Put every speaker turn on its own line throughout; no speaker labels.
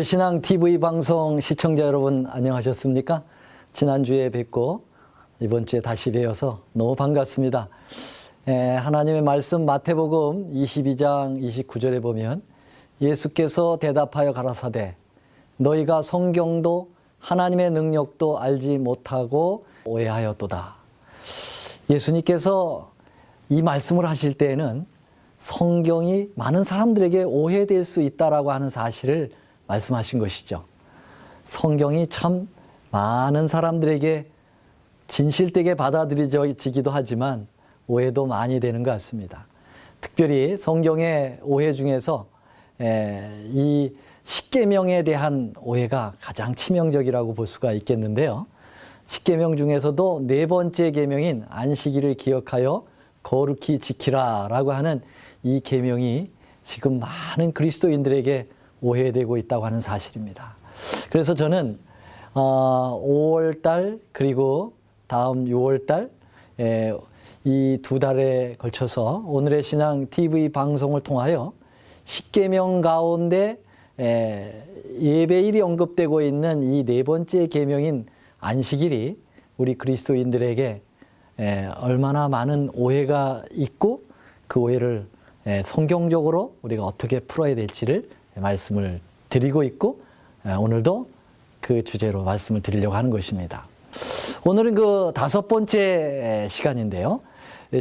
오늘의 신앙 TV 방송 시청자 여러분 안녕하셨습니까? 지난주에 뵙고 이번 주에 다시 뵈어서 너무 반갑습니다. 하나님의 말씀 마태복음 22장 29절에 보면 예수께서 대답하여 가라사대 너희가 성경도 하나님의 능력도 알지 못하고 오해하였도다. 예수님께서 이 말씀을 하실 때에는 성경이 많은 사람들에게 오해될 수 있다라고 하는 사실을 말씀하신 것이죠. 성경이 참 많은 사람들에게 진실되게 받아들여지기도 하지만 오해도 많이 되는 것 같습니다. 특별히 성경의 오해 중에서 이 십계명에 대한 오해가 가장 치명적이라고 볼 수가 있겠는데요. 십계명 중에서도 네 번째 계명인 안식일을 기억하여 거룩히 지키라라고 하는 이 계명이 지금 많은 그리스도인들에게 오해되고 있다고 하는 사실입니다. 그래서 저는 5월달 그리고 다음 6월달 이 두 달에 걸쳐서 오늘의 신앙 TV 방송을 통하여 십계명 가운데 예배일이 언급되고 있는 이 네 번째 계명인 안식일이 우리 그리스도인들에게 얼마나 많은 오해가 있고 그 오해를 성경적으로 우리가 어떻게 풀어야 될지를 말씀을 드리고 있고 오늘도 그 주제로 말씀을 드리려고 하는 것입니다. 오늘은 그 다섯 번째 시간인데요.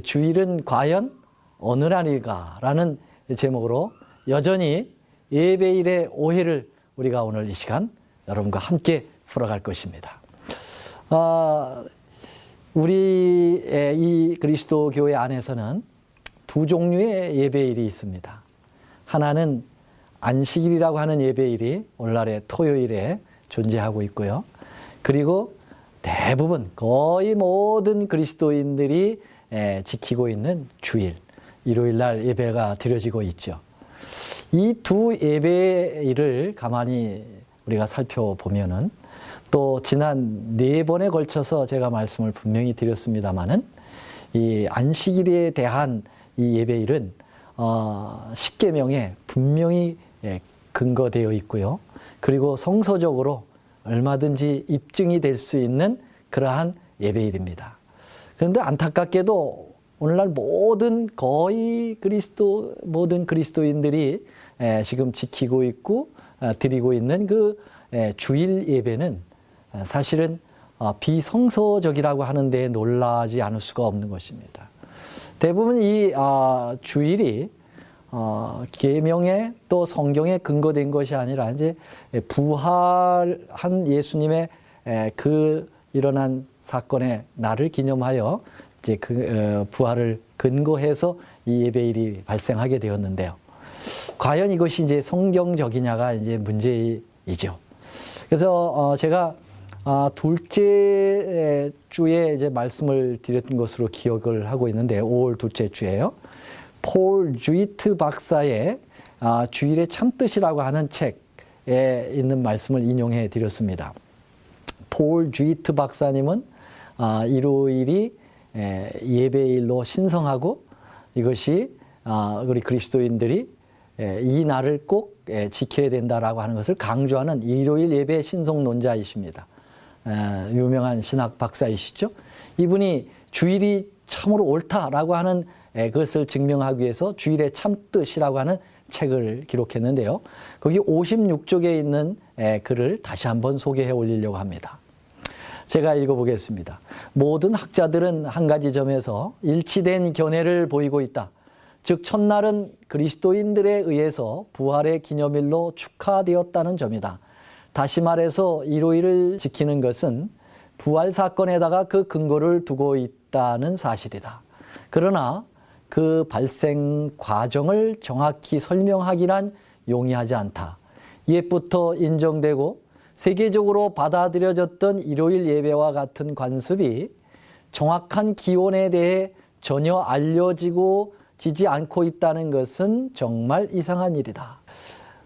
주일은 과연 어느 날일까라는 제목으로 여전히 예배일의 오해를 우리가 오늘 이 시간 여러분과 함께 풀어갈 것입니다. 우리 이 그리스도 교회 안에서는 두 종류의 예배일이 있습니다. 하나는 안식일이라고 하는 예배일이 오늘날의 토요일에 존재하고 있고요. 그리고 대부분 거의 모든 그리스도인들이 지키고 있는 주일, 일요일 날 예배가 드려지고 있죠. 이 두 예배일을 가만히 우리가 살펴보면은 또 지난 네 번에 걸쳐서 제가 말씀을 분명히 드렸습니다마는 이 안식일에 대한 이 예배일은 십계명에 분명히 근거되어 있고요. 그리고 성서적으로 얼마든지 입증이 될 수 있는 그러한 예배일입니다. 그런데 안타깝게도 오늘날 거의 모든 그리스도인들이 지금 지키고 있고 드리고 있는 그 주일 예배는 사실은 비성서적이라고 하는데 놀라지 않을 수가 없는 것입니다. 대부분 이 주일이 계명에 또 성경에 근거된 것이 아니라 이제 부활한 예수님의 그 일어난 사건의 날을 기념하여 이제 그 부활을 근거해서 이 예배일이 발생하게 되었는데요. 과연 이것이 이제 성경적이냐가 이제 문제이죠. 그래서 제가 둘째 주에 이제 말씀을 드렸던 것으로 기억을 하고 있는데 5월 둘째 주에요. 폴 주이트 박사의 주일의 참뜻이라고 하는 책에 있는 말씀을 인용해 드렸습니다. 폴 주이트 박사님은 일요일이 예배일로 신성하고 이것이 우리 그리스도인들이 이 날을 꼭 지켜야 된다라고 하는 것을 강조하는 일요일 예배 신성론자이십니다. 유명한 신학 박사이시죠. 이분이 주일이 참으로 옳다라고 하는 그것을 증명하기 위해서 주일의 참뜻이라고 하는 책을 기록했는데요. 거기 56쪽에 있는 글을 다시 한번 소개해 올리려고 합니다. 제가 읽어보겠습니다. 모든 학자들은 한 가지 점에서 일치된 견해를 보이고 있다. 즉 첫날은 그리스도인들에 의해서 부활의 기념일로 축하되었다는 점이다. 다시 말해서 일요일을 지키는 것은 부활 사건에다가 그 근거를 두고 있다는 사실이다. 그러나 그 발생 과정을 정확히 설명하기란 용이하지 않다. 옛부터 인정되고 세계적으로 받아들여졌던 일요일 예배와 같은 관습이 정확한 기원에 대해 전혀 알려지지 않고 있다는 것은 정말 이상한 일이다.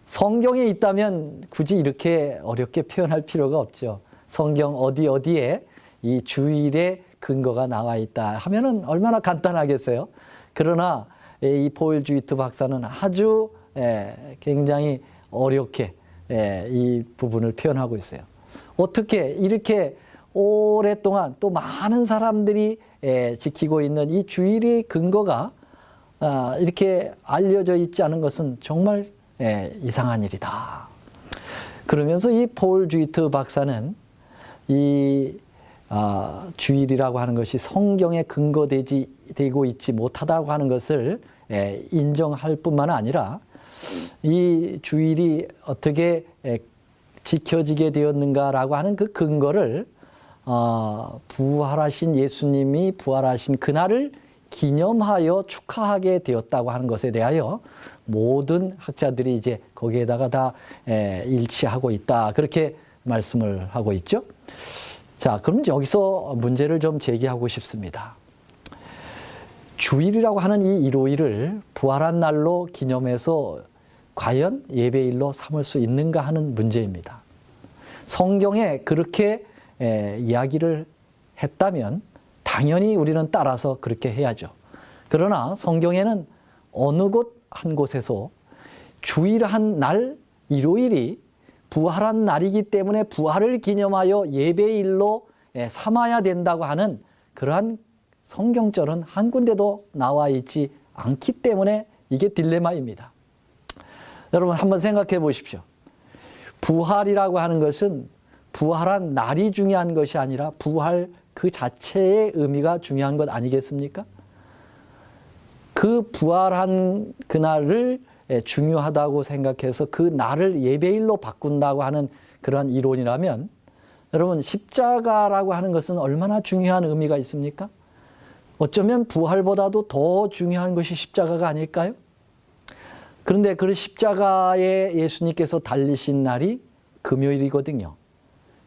성경에 있다면 굳이 이렇게 어렵게 표현할 필요가 없죠. 성경 어디에 이 주일의 근거가 나와 있다 하면은 얼마나 간단하겠어요. 그러나 이 폴 주이트 박사는 아주 굉장히 어렵게 이 부분을 표현하고 있어요. 어떻게 이렇게 오랫동안 또 많은 사람들이 지키고 있는 이 주일의 근거가 이렇게 알려져 있지 않은 것은 정말 이상한 일이다. 그러면서 이 폴 주이트 박사는 이 주일이라고 하는 것이 성경에 근거되고 있지 못하다고 하는 것을 인정할 뿐만 아니라 이 주일이 어떻게 지켜지게 되었는가라고 하는 그 근거를 부활하신 예수님이 부활하신 그날을 기념하여 축하하게 되었다고 하는 것에 대하여 모든 학자들이 이제 거기에다가 다 일치하고 있다. 그렇게 말씀을 하고 있죠. 자, 그럼 여기서 문제를 좀 제기하고 싶습니다. 주일이라고 하는 이 일요일을 부활한 날로 기념해서 과연 예배일로 삼을 수 있는가 하는 문제입니다. 성경에 그렇게 이야기를 했다면 당연히 우리는 따라서 그렇게 해야죠. 그러나 성경에는 어느 곳 한 곳에서 주일한 날 일요일이 부활한 날이기 때문에 부활을 기념하여 예배일로 삼아야 된다고 하는 그러한 성경절은 한 군데도 나와 있지 않기 때문에 이게 딜레마입니다. 여러분 한번 생각해 보십시오. 부활이라고 하는 것은 부활한 날이 중요한 것이 아니라 부활 그 자체의 의미가 중요한 것 아니겠습니까? 그 부활한 그날을 중요하다고 생각해서 그 날을 예배일로 바꾼다고 하는 그런 이론이라면 여러분 십자가라고 하는 것은 얼마나 중요한 의미가 있습니까? 어쩌면 부활보다도 더 중요한 것이 십자가가 아닐까요? 그런데 그 십자가에 예수님께서 달리신 날이 금요일이거든요.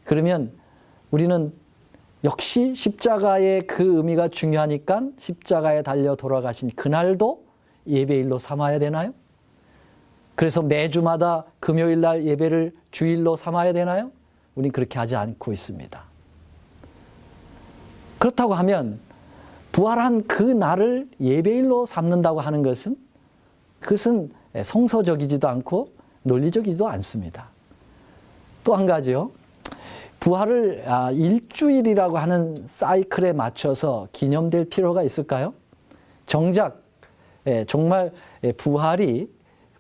그러면 우리는 역시 십자가의 그 의미가 중요하니까 십자가에 달려 돌아가신 그날도 예배일로 삼아야 되나요? 그래서 매주마다 금요일 날 예배를 주일로 삼아야 되나요? 우리는 그렇게 하지 않고 있습니다. 그렇다고 하면 부활한 그 날을 예배일로 삼는다고 하는 것은 그것은 성서적이지도 않고 논리적이지도 않습니다. 또 한 가지요. 부활을 일주일이라고 하는 사이클에 맞춰서 기념될 필요가 있을까요? 정작 정말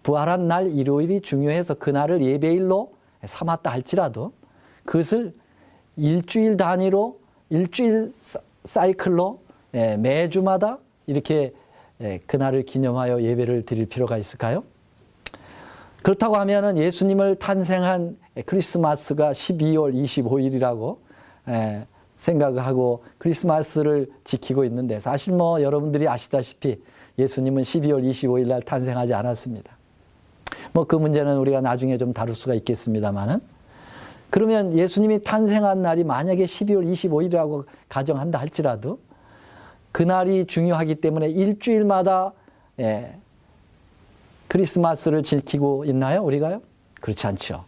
부활한 날 일요일이 중요해서 그날을 예배일로 삼았다 할지라도 그것을 일주일 단위로 일주일 사이클로 매주마다 이렇게 그날을 기념하여 예배를 드릴 필요가 있을까요? 그렇다고 하면은 예수님을 탄생한 크리스마스가 12월 25일이라고 생각하고 크리스마스를 지키고 있는데 사실 뭐 여러분들이 아시다시피 예수님은 12월 25일 날 탄생하지 않았습니다. 뭐 그 문제는 우리가 나중에 좀 다룰 수가 있겠습니다만은 그러면 예수님이 탄생한 날이 만약에 12월 25일이라고 가정한다 할지라도 그날이 중요하기 때문에 일주일마다 크리스마스를 지키고 있나요? 우리가요? 그렇지 않죠.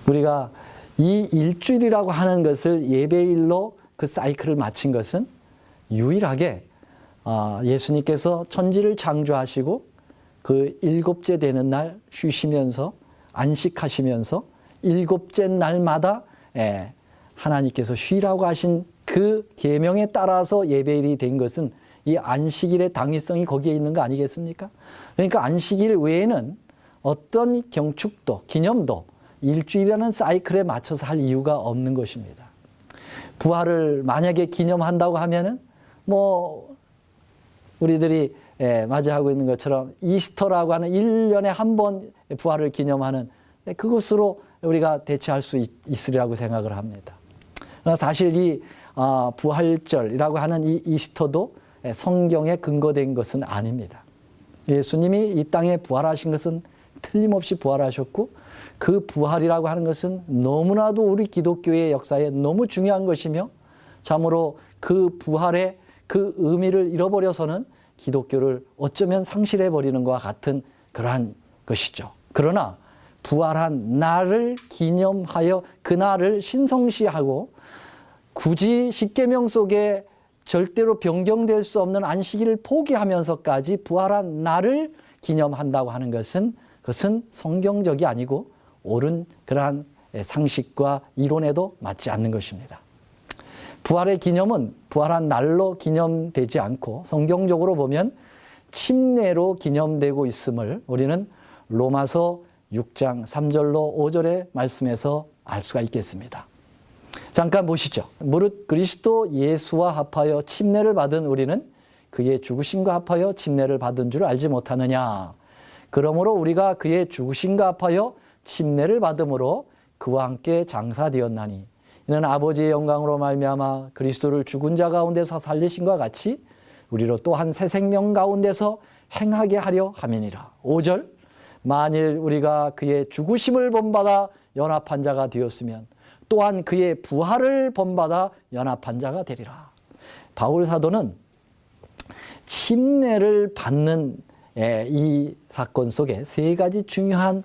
우리가 이 일주일이라고 하는 것을 예배일로 그 사이클을 마친 것은 유일하게 예수님께서 천지를 창조하시고 그 일곱째 되는 날 쉬시면서 안식하시면서 일곱째 날마다 하나님께서 쉬라고 하신 그 계명에 따라서 예배일이 된 것은 이 안식일의 당위성이 거기에 있는 거 아니겠습니까? 그러니까 안식일 외에는 어떤 경축도 기념도 일주일이라는 사이클에 맞춰서 할 이유가 없는 것입니다. 부활을 만약에 기념한다고 하면은 뭐 우리들이 맞이하고 있는 것처럼 이스터라고 하는 1년에 한 번 부활을 기념하는 그것으로 우리가 대체할 수 있으리라고 생각을 합니다. 그러나 사실 이 부활절이라고 하는 이 이스터도 성경에 근거된 것은 아닙니다. 예수님이 이 땅에 부활하신 것은 틀림없이 부활하셨고 그 부활이라고 하는 것은 너무나도 우리 기독교의 역사에 너무 중요한 것이며 참으로 그 부활의 그 의미를 잃어버려서는 기독교를 어쩌면 상실해버리는 것과 같은 그러한 것이죠. 그러나 부활한 날을 기념하여 그 날을 신성시하고 굳이 십계명 속에 절대로 변경될 수 없는 안식일을 포기하면서까지 부활한 날을 기념한다고 하는 것은 그것은 성경적이 아니고 옳은 그러한 상식과 이론에도 맞지 않는 것입니다. 부활의 기념은 부활한 날로 기념되지 않고 성경적으로 보면 침례로 기념되고 있음을 우리는 로마서 6장 3절로 5절의 말씀에서 알 수가 있겠습니다. 잠깐 보시죠. 무릇 그리스도 예수와 합하여 침례를 받은 우리는 그의 죽으심과 합하여 침례를 받은 줄 알지 못하느냐. 그러므로 우리가 그의 죽으심과 합하여 침례를 받음으로 그와 함께 장사되었나니 이는 아버지의 영광으로 말미암아 그리스도를 죽은 자 가운데서 살리신과 같이 우리로 또한 새 생명 가운데서 행하게 하려 함이니라. 5절 만일 우리가 그의 죽으심을 본받아 연합한 자가 되었으면 또한 그의 부활을 본받아 연합한 자가 되리라. 바울 사도는 침례를 받는 이 사건 속에 세 가지 중요한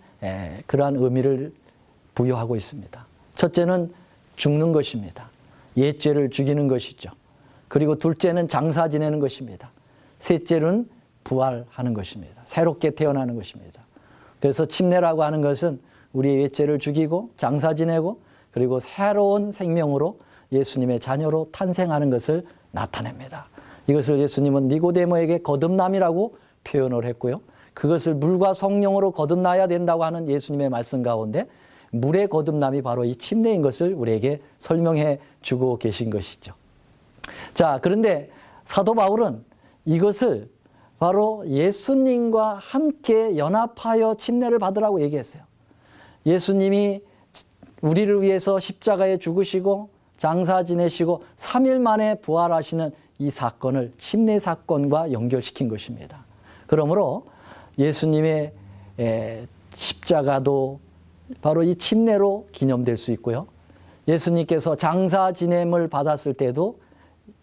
그러한 의미를 부여하고 있습니다. 첫째는 죽는 것입니다. 옛죄를 죽이는 것이죠. 그리고 둘째는 장사 지내는 것입니다. 셋째는 부활하는 것입니다. 새롭게 태어나는 것입니다. 그래서 침례라고 하는 것은 우리의 옛죄를 죽이고 장사 지내고 그리고 새로운 생명으로 예수님의 자녀로 탄생하는 것을 나타냅니다. 이것을 예수님은 니고데모에게 거듭남이라고 표현을 했고요. 그것을 물과 성령으로 거듭나야 된다고 하는 예수님의 말씀 가운데 물의 거듭남이 바로 이 침례인 것을 우리에게 설명해 주고 계신 것이죠. 자, 그런데 사도 바울은 이것을 바로 예수님과 함께 연합하여 침례를 받으라고 얘기했어요. 예수님이 우리를 위해서 십자가에 죽으시고 장사 지내시고 3일 만에 부활하시는 이 사건을 침례 사건과 연결시킨 것입니다. 그러므로 예수님의 십자가도 바로 이 침례로 기념될 수 있고요. 예수님께서 장사 지냄을 받았을 때도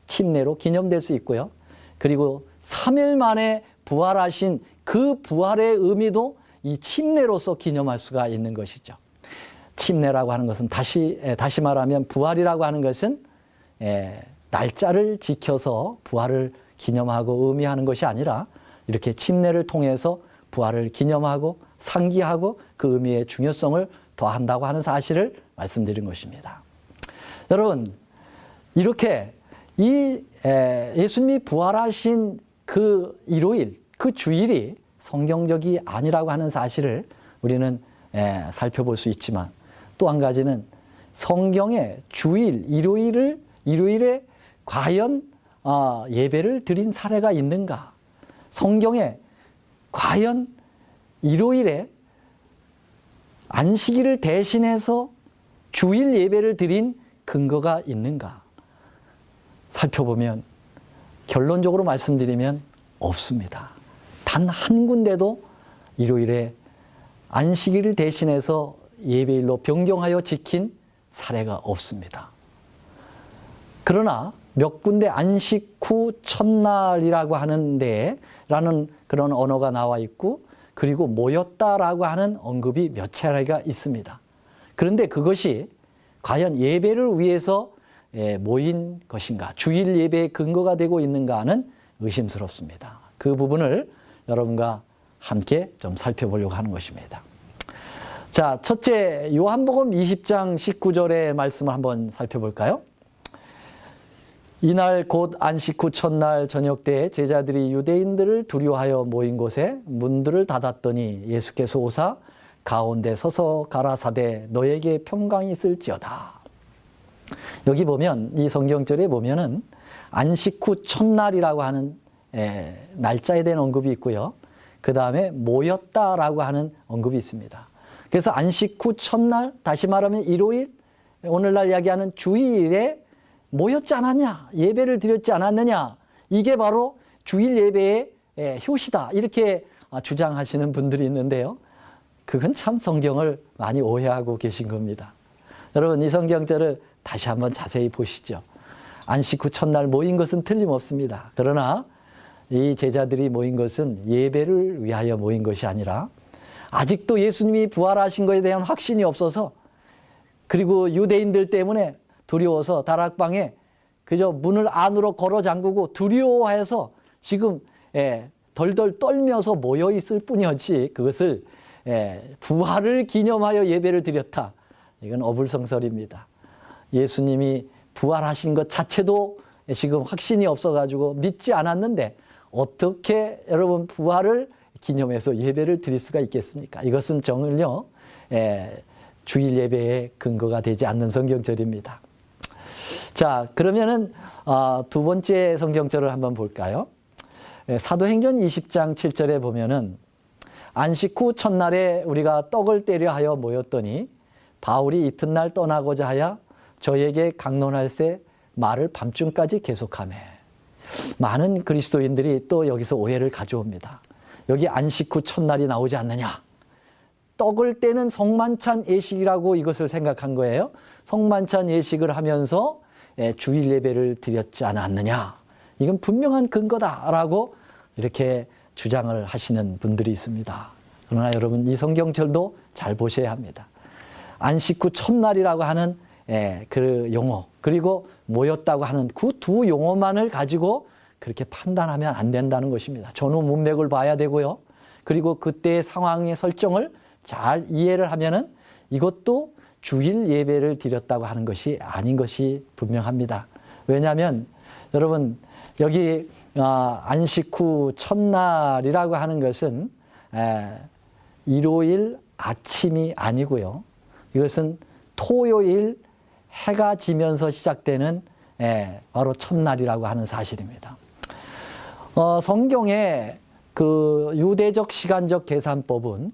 침례로 기념될 수 있고요. 그리고 3일 만에 부활하신 그 부활의 의미도 이 침례로서 기념할 수가 있는 것이죠. 침례라고 하는 것은 다시 말하면 부활이라고 하는 것은 날짜를 지켜서 부활을 기념하고 의미하는 것이 아니라 이렇게 침례를 통해서 부활을 기념하고 상기하고 그 의미의 중요성을 더한다고 하는 사실을 말씀드린 것입니다. 여러분, 이렇게 이 예수님이 부활하신 그 일요일, 그 주일이 성경적이 아니라고 하는 사실을 우리는 살펴볼 수 있지만 또 한 가지는 성경의 주일, 일요일에 과연 예배를 드린 사례가 있는가? 성경에 과연 일요일에 안식일을 대신해서 주일 예배를 드린 근거가 있는가? 살펴보면 결론적으로 말씀드리면 없습니다. 단 한 군데도 일요일에 안식일을 대신해서 예배일로 변경하여 지킨 사례가 없습니다. 그러나 몇 군데 안식 후 첫날이라고 하는데 라는 그런 언어가 나와 있고 그리고 모였다라고 하는 언급이 몇 차례가 있습니다. 그런데 그것이 과연 예배를 위해서 모인 것인가, 주일 예배의 근거가 되고 있는가는 의심스럽습니다. 그 부분을 여러분과 함께 좀 살펴보려고 하는 것입니다. 자, 첫째 요한복음 20장 19절의 말씀을 한번 살펴볼까요? 이날 곧 안식 후 첫날 저녁 때에 제자들이 유대인들을 두려워하여 모인 곳에 문들을 닫았더니 예수께서 오사 가운데 서서 가라사대 너에게 평강이 있을지어다. 여기 보면 이 성경절에 보면은 안식 후 첫날이라고 하는 날짜에 대한 언급이 있고요. 그 다음에 모였다라고 하는 언급이 있습니다. 그래서 안식 후 첫날, 다시 말하면 일요일, 오늘날 이야기하는 주일에 모였지 않았냐, 예배를 드렸지 않았느냐, 이게 바로 주일 예배의 효시다, 이렇게 주장하시는 분들이 있는데요. 그건 참 성경을 많이 오해하고 계신 겁니다. 여러분, 이 성경절을 다시 한번 자세히 보시죠. 안식 후 첫날 모인 것은 틀림없습니다. 그러나 이 제자들이 모인 것은 예배를 위하여 모인 것이 아니라 아직도 예수님이 부활하신 것에 대한 확신이 없어서 그리고 유대인들 때문에 두려워서 다락방에 그저 문을 안으로 걸어 잠그고 두려워해서 지금 덜덜 떨면서 모여 있을 뿐이었지 그것을 부활을 기념하여 예배를 드렸다. 이건 어불성설입니다. 예수님이 부활하신 것 자체도 지금 확신이 없어가지고 믿지 않았는데 어떻게 여러분 부활을 기념해서 예배를 드릴 수가 있겠습니까? 이것은 정말요 주일 예배의 근거가 되지 않는 성경절입니다. 자, 그러면은 두 번째 성경절을 한번 볼까요? 사도행전 20장 7절에 보면은 안식 후 첫날에 우리가 떡을 떼려 하여 모였더니 바울이 이튿날 떠나고자 하여 저에게 강론할세 말을 밤중까지 계속하매. 많은 그리스도인들이 또 여기서 오해를 가져옵니다. 여기 안식 후 첫날이 나오지 않느냐. 떡을 떼는 성만찬 예식이라고 이것을 생각한 거예요. 성만찬 예식을 하면서 주일 예배를 드렸지 않았느냐. 이건 분명한 근거다라고 이렇게 주장을 하시는 분들이 있습니다. 그러나 여러분 이 성경절도 잘 보셔야 합니다. 안식 후 첫날이라고 하는 그 용어 그리고 모였다고 하는 그 두 용어만을 가지고 그렇게 판단하면 안 된다는 것입니다. 전후 문맥을 봐야 되고요. 그리고 그때의 상황의 설정을 잘 이해를 하면은 이것도 주일 예배를 드렸다고 하는 것이 아닌 것이 분명합니다. 왜냐하면 여러분 여기 안식 후 첫날이라고 하는 것은 일요일 아침이 아니고요. 이것은 토요일 해가 지면서 시작되는 바로 첫날이라고 하는 사실입니다. 성경의 그 유대적 시간적 계산법은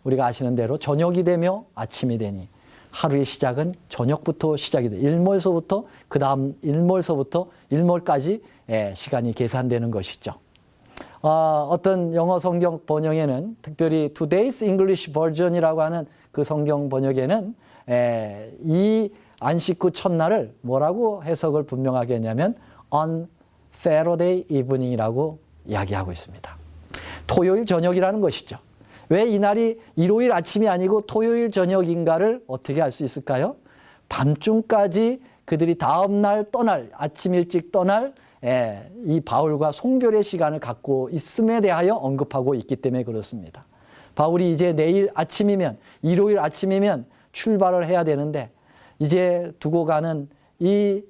우리가 아시는 대로 저녁이 되며 아침이 되니 하루의 시작은 저녁부터 시작이 돼. 일몰서부터 그 다음 일몰서부터 일몰까지 시간이 계산되는 것이죠. 어떤 영어 성경 번역에는 특별히 Today's English Version이라고 하는 그 성경 번역에는 이 안식 후 첫날을 뭐라고 해석을 분명하게 했냐면 on Saturday evening이라고 이야기하고 있습니다. 토요일 저녁이라는 것이죠. 왜 이날이 일요일 아침이 아니고 토요일 저녁인가를 어떻게 알 수 있을까요? 밤중까지 그들이 다음날 떠날 아침 일찍 떠날 이 바울과 송별의 시간을 갖고 있음에 대하여 언급하고 있기 때문에 그렇습니다. 바울이 이제 내일 아침이면 일요일 아침이면 출발을 해야 되는데 이제 두고 가는 이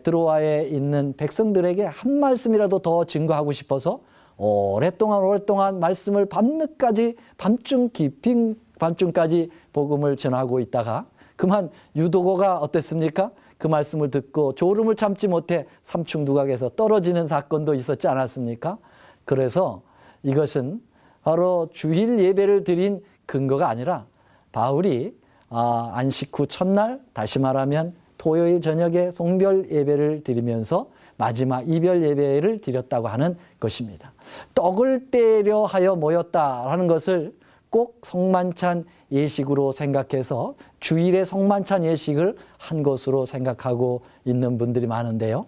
드로아에 있는 백성들에게 한 말씀이라도 더 증거하고 싶어서 오랫동안 말씀을 밤늦까지 밤중 깊이 밤중까지 복음을 전하고 있다가 그만 유도고가 어땠습니까? 그 말씀을 듣고 졸음을 참지 못해 삼충두각에서 떨어지는 사건도 있었지 않았습니까? 그래서 이것은 바로 주일 예배를 드린 근거가 아니라 바울이 안식 후 첫날 다시 말하면 토요일 저녁에 송별 예배를 드리면서 마지막 이별 예배를 드렸다고 하는 것입니다. 떡을 떼려 하여 모였다라는 것을 꼭 성만찬 예식으로 생각해서 주일에 성만찬 예식을 한 것으로 생각하고 있는 분들이 많은데요.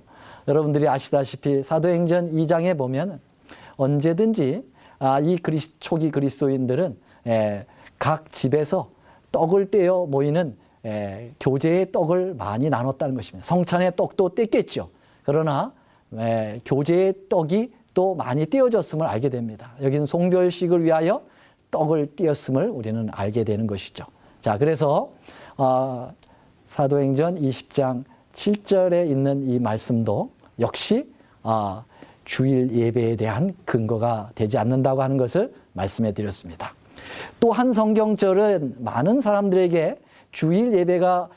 여러분들이 아시다시피 사도행전 2장에 보면 언제든지 이 초기 그리스도인들은 각 집에서 떡을 떼어 모이는 교제의 떡을 많이 나눴다는 것입니다. 성찬의 떡도 뗐겠죠. 그러나 교제의 떡이 또 많이 떼어졌음을 알게 됩니다. 여기는 송별식을 위하여 떡을 띄었음을 우리는 알게 되는 것이죠. 자, 그래서 사도행전 20장 7절에 있는 이 말씀도 역시 주일 예배에 대한 근거가 되지 않는다고 하는 것을 말씀해 드렸습니다. 또 한 성경절은 많은 사람들에게 주일 예배가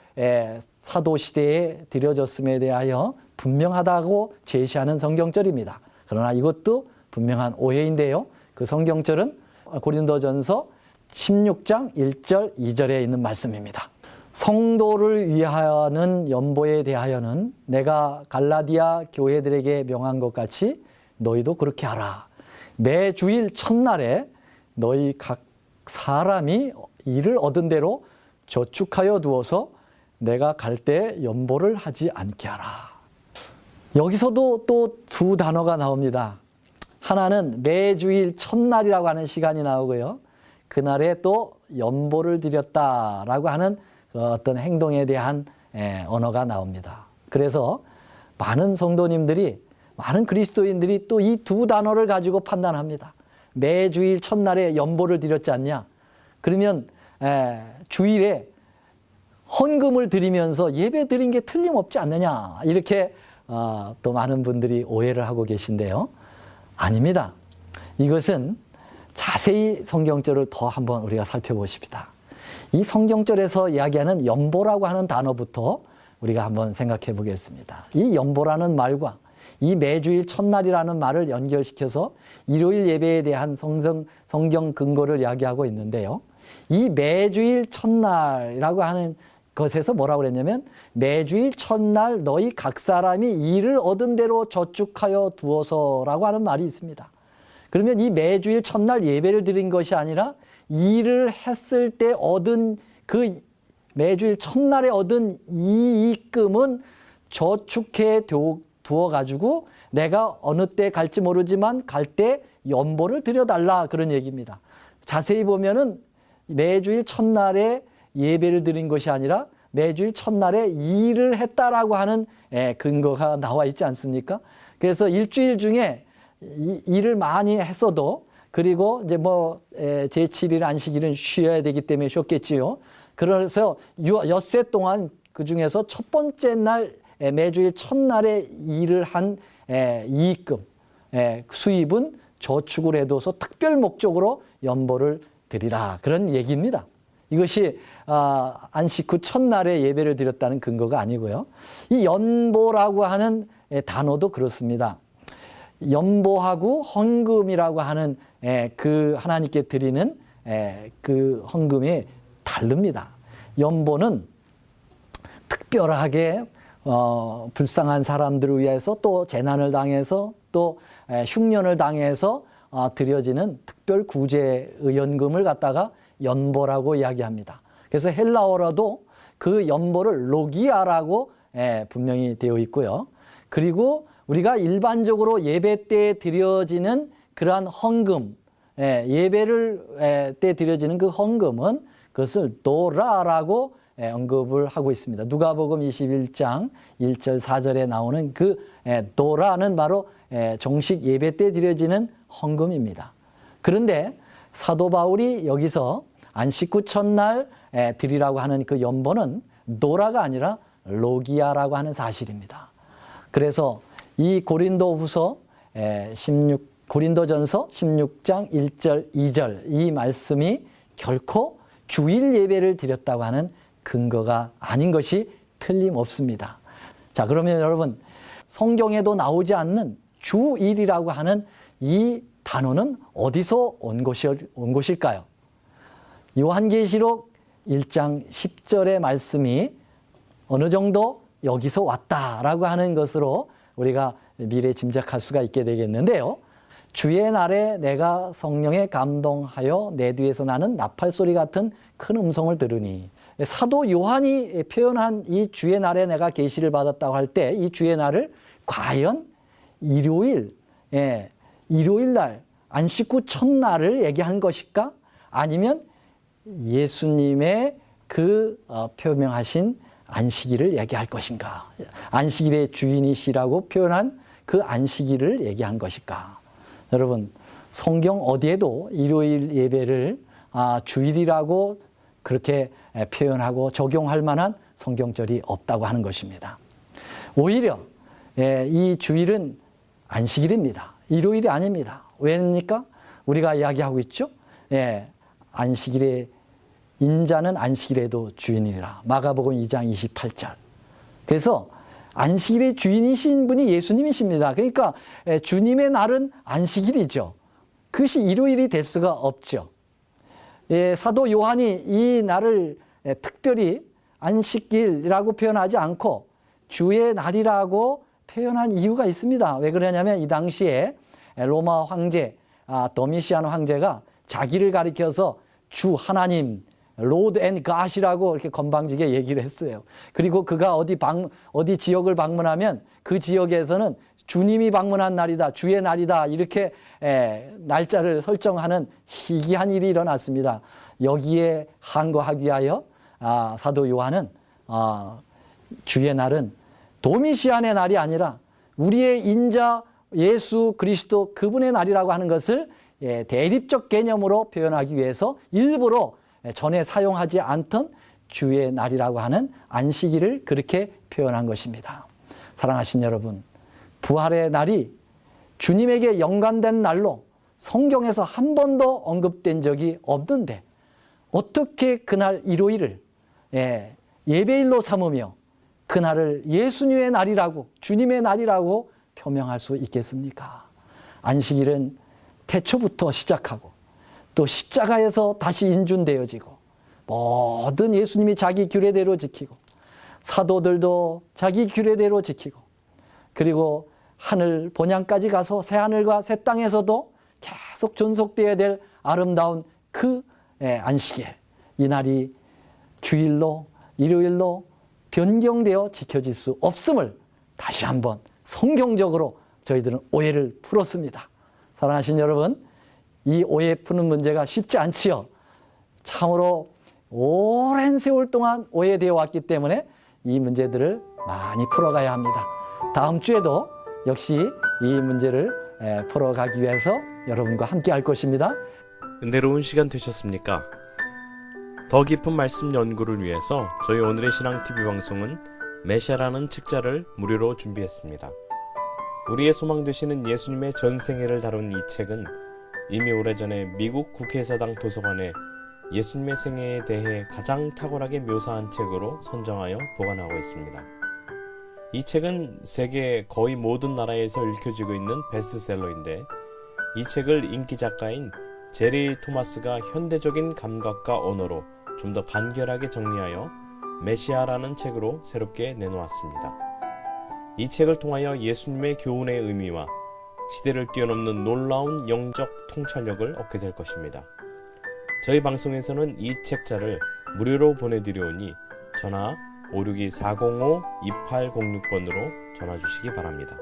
사도시대에 드려졌음에 대하여 분명하다고 제시하는 성경절입니다. 그러나 이것도 분명한 오해인데요. 그 성경절은 고린도전서 16장 1절 2절에 있는 말씀입니다. 성도를 위하는 연보에 대하여는 내가 갈라디아 교회들에게 명한 것 같이 너희도 그렇게 하라. 매 주일 첫날에 너희 각 사람이 일을 얻은 대로 저축하여 두어서 내가 갈 때 연보를 하지 않게 하라. 여기서도 또 두 단어가 나옵니다. 하나는 매주일 첫날이라고 하는 시간이 나오고요. 그날에 또 연보를 드렸다라고 하는 어떤 행동에 대한 언어가 나옵니다. 그래서 많은 성도님들이 많은 그리스도인들이 또 이 두 단어를 가지고 판단합니다. 매주일 첫날에 연보를 드렸지 않냐? 그러면 주일에 헌금을 드리면서 예배 드린 게 틀림없지 않느냐, 이렇게 또 많은 분들이 오해를 하고 계신데요. 아닙니다. 이것은 자세히 성경절을 더 한번 우리가 살펴보십시다. 이 성경절에서 이야기하는 연보라고 하는 단어부터 우리가 한번 생각해 보겠습니다. 이 연보라는 말과 이 매주일 첫날이라는 말을 연결시켜서 일요일 예배에 대한 성경 근거를 이야기하고 있는데요. 이 매주일 첫날이라고 하는 것에서 뭐라고 그랬냐면, 매주일 첫날 너희 각 사람이 일을 얻은 대로 저축하여 두어서라고 하는 말이 있습니다. 그러면 이 매주일 첫날 예배를 드린 것이 아니라 일을 했을 때 얻은 그 매주일 첫날에 얻은 이익금은 저축해 두어가지고 내가 어느 때 갈지 모르지만 갈 때 연보를 드려달라, 그런 얘기입니다. 자세히 보면은 매주일 첫날에 예배를 드린 것이 아니라 매주일 첫날에 일을 했다라고 하는 근거가 나와 있지 않습니까? 그래서 일주일 중에 일을 많이 했어도, 그리고 이제 제7일 안식일은 쉬어야 되기 때문에 쉬었겠지요. 그래서 엿새 동안 그 중에서 첫 번째 날 매주일 첫날에 일을 한 이익금, 수입은 저축을 해둬서 특별 목적으로 연보를 드리라, 그런 얘기입니다. 이것이 안식 후 첫날에 예배를 드렸다는 근거가 아니고요. 이 연보라고 하는 단어도 그렇습니다. 연보하고 헌금이라고 하는 그 하나님께 드리는 그 헌금이 다릅니다. 연보는 특별하게 불쌍한 사람들을 위해서, 또 재난을 당해서, 또 흉년을 당해서 드려지는 특별 구제 의연금을 갖다가 연보라고 이야기합니다. 그래서 헬라어로도 그 연보를 로기아라고 분명히 되어 있고요. 그리고 우리가 일반적으로 예배 때 드려지는 그러한 헌금, 예배를 때 드려지는 그 헌금은 그것을 도라라고 언급을 하고 있습니다. 누가복음 21장 1절 4절에 나오는 그 도라는 바로 정식 예배 때 드려지는 헌금입니다. 그런데 사도 바울이 여기서 안식 후 첫날 드리라고 하는 그 연보는 도라가 아니라 로기아라고 하는 사실입니다. 그래서 이 고린도전서 16장 1절 2절 이 말씀이 결코 주일 예배를 드렸다고 하는 근거가 아닌 것이 틀림없습니다. 자, 그러면 여러분, 성경에도 나오지 않는 주일이라고 하는 이 단어는 어디서 온 것일까요? 요한계시록 1장 10절의 말씀이 어느 정도 여기서 왔다라고 하는 것으로 우리가 미래 짐작할 수가 있게 되겠는데요. 주의 날에 내가 성령에 감동하여 내 뒤에서 나는 나팔소리 같은 큰 음성을 들으니, 사도 요한이 표현한 이 주의 날에 내가 계시를 받았다고 할 때 이 주의 날을 과연 일요일 날 안식 후 첫날을 얘기한 것일까? 아니면 예수님의 그 표명하신 안식일을 얘기할 것인가? 안식일의 주인이시라고 표현한 그 안식일을 얘기한 것일까? 여러분, 성경 어디에도 일요일 예배를 주일이라고 그렇게 표현하고 적용할 만한 성경절이 없다고 하는 것입니다. 오히려 이 주일은 안식일입니다. 일요일이 아닙니다. 왜입니까? 우리가 이야기하고 있죠. 안식일에 인자는 안식일에도 주인이라. 마가복음 2장 28절. 그래서 안식일의 주인이신 분이 예수님이십니다. 그러니까 주님의 날은 안식일이죠. 그것이 일요일이 될 수가 없죠. 사도 요한이 이 날을 특별히 안식일이라고 표현하지 않고 주의 날이라고 표현한 이유가 있습니다. 왜 그러냐면 이 당시에 로마 황제 도미시안 황제가 자기를 가리켜서 주 하나님 로드 앤 갓이라고 이렇게 건방지게 얘기를 했어요. 그리고 그가 어디 지역을 방문하면 그 지역에서는 주님이 방문한 날이다, 주의 날이다, 이렇게 날짜를 설정하는 희귀한 일이 일어났습니다. 여기에 항거하기 위하여 사도 요한은 주의 날은 도미시안의 날이 아니라 우리의 인자 예수 그리스도 그분의 날이라고 하는 것을 대립적 개념으로 표현하기 위해서 일부러 전에 사용하지 않던 주의 날이라고 하는 안식일을 그렇게 표현한 것입니다. 사랑하신 여러분, 부활의 날이 주님에게 연관된 날로 성경에서 한 번도 언급된 적이 없는데 어떻게 그날 일요일을 예배일로 삼으며 그날을 예수님의 날이라고, 주님의 날이라고 표명할 수 있겠습니까? 안식일은 태초부터 시작하고 또 십자가에서 다시 인준되어지고 모든 예수님이 자기 규례대로 지키고 사도들도 자기 규례대로 지키고 그리고 하늘 본향까지 가서 새하늘과 새 땅에서도 계속 존속되어야 될 아름다운 그 안식일, 이 날이 주일로, 일요일로 변경되어 지켜질 수 없음을 다시 한번 성경적으로 저희들은 오해를 풀었습니다. 사랑하신 여러분, 이 오해 푸는 문제가 쉽지 않지요. 참으로 오랜 세월 동안 오해되어 왔기 때문에 이 문제들을 많이 풀어가야 합니다. 다음 주에도 역시 이 문제를 풀어가기 위해서 여러분과 함께 할 것입니다.
은혜로운 시간 되셨습니까? 더 깊은 말씀 연구를 위해서 저희 오늘의 신앙TV 방송은 메시아라는 책자를 무료로 준비했습니다. 우리의 소망 되시는 예수님의 전생애를 다룬 이 책은 이미 오래전에 미국 국회의사당 도서관에 예수님의 생애에 대해 가장 탁월하게 묘사한 책으로 선정하여 보관하고 있습니다. 이 책은 세계 거의 모든 나라에서 읽혀지고 있는 베스트셀러인데 이 책을 인기 작가인 제리 토마스가 현대적인 감각과 언어로 좀 더 간결하게 정리하여 메시아라는 책으로 새롭게 내놓았습니다. 이 책을 통하여 예수님의 교훈의 의미와 시대를 뛰어넘는 놀라운 영적 통찰력을 얻게 될 것입니다. 저희 방송에서는 이 책자를 무료로 보내드려오니 전화 562-405-2806번으로 전화 주시기 바랍니다.